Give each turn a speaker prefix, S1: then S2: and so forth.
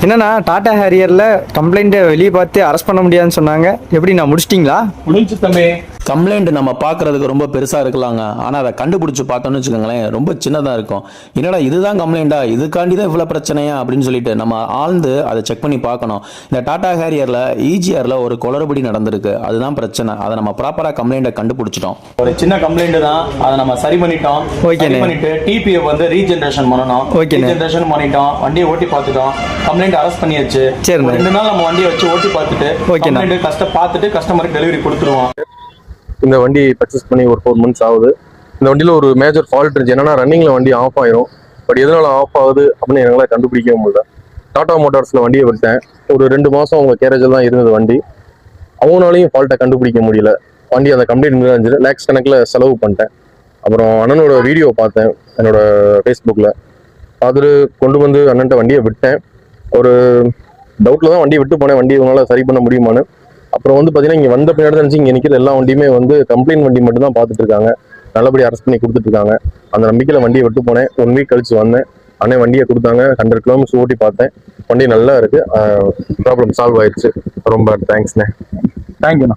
S1: என்னண்ணா டாடா ஹேரியர்ல கம்ப்ளைண்ட்டை வெளியே பார்த்து அரெஸ்ட் பண்ண முடியாதுன்னு சொன்னாங்க. எப்படி நான் முடிச்சிட்டிங்களா?
S2: முடிஞ்சு தம்பி.
S3: கம்ப்ளைண்ட் நம்ம பார்க்கறதுக்கு ரொம்ப பெருசாக இருக்கலாங்க, ஆனால் அதை கண்டுபிடிச்சி பார்த்தோன்னு வச்சுக்கோங்களேன் ரொம்ப சின்னதாக இருக்கும். என்னடா இதுதான் கம்ப்ளைண்டா, இதுக்காண்டி தான் இவ்வளோ பிரச்சனையா அப்படின்னு சொல்லிட்டு நம்ம ஆழ்ந்து அதை செக் பண்ணி பார்க்கணும். இந்த டாடா ஹேரியரில் EGRல ஒரு குளறுபடி நடந்திருக்கு, அதுதான் பிரச்சனை. அதை நம்ம ப்ராப்பராக கம்ப்ளைண்ட்டை கண்டுபிடிச்சிட்டோம்.
S2: ஒரு சின்ன கம்ப்ளைண்ட் தான், அதை நம்ம சரி பண்ணிட்டோம். சரி பண்ணிட்டு TPF வந்து ரீஜெனரேஷன் பண்ணணும். ரீஜெனரேஷன் பண்ணிட்டோம், வண்டியை ஓட்டி பார்த்துட்டோம், கம்ப்ளைண்ட் அரெஸ்ட் பண்ணியாச்சு. 2 நாள் நம்ம வண்டியை வச்சு ஓட்டி பார்த்துட்டு கம்ப்ளைண்ட் பார்த்துட்டு கஸ்டமருக்கு டெலிவரி கொடுத்துருவோம்.
S4: இந்த வண்டி பர்ச்சேஸ் பண்ணி ஒரு 4 months ஆகுது. இந்த வண்டியில் ஒரு மேஜர் ஃபால்ட் இருந்துச்சு. என்னன்னா ரன்னிங்கில் வண்டி ஆஃப் ஆயிரும். பட் எதனால ஆஃப் ஆகுது அப்படின்னு எங்களால் கண்டுபிடிக்கவே முடியல. டாடா மோட்டார்ஸில் வண்டியை விட்டேன். ஒரு 2 மாதம் அவங்க கேரேஜில் தான் இருந்தது வண்டி. அவங்களாலையும் ஃபால்ட்டை கண்டுபிடிக்க முடியல. வண்டி அந்த கம்ப்ளைண்ட் இருந்துச்சு. லேக்ஸ் கணக்கில் செலவு பண்ணிட்டேன். அப்புறம் அண்ணனோட வீடியோ பார்த்தேன் என்னோட ஃபேஸ்புக்கில். பார்த்துட்டு கொண்டு வந்து அண்ணன்ட்ட வண்டியை விட்டேன். ஒரு டவுட்டில் தான் வண்டியை விட்டு போனேன், வண்டி இவங்களால சரி பண்ண முடியுமான்னு. அப்புறம் வந்து பார்த்தீங்கன்னா இங்கே வந்த பின்னாடி தான் இங்கே நிற்கிற எல்லா வண்டியுமே வந்து கம்ப்ளைண்ட் வண்டி மட்டும் தான் பார்த்துட்டு இருக்காங்க. நல்லபடி அரெஸ்ட் பண்ணி கொடுத்துட்டு இருக்காங்க. அந்த நம்பிக்கையில் வண்டியை விட்டு போனேன். 1 week கழிச்சு வந்தேன். அண்ணன் வண்டியை கொடுத்தாங்க. 100 kilometers ஓட்டி பார்த்தேன். வண்டி நல்லா இருக்கு. ப்ராப்ளம் சால்வ் ஆயிடுச்சு. ரொம்ப தேங்க்ஸ்ண்ணே.
S2: தேங்க்யூ.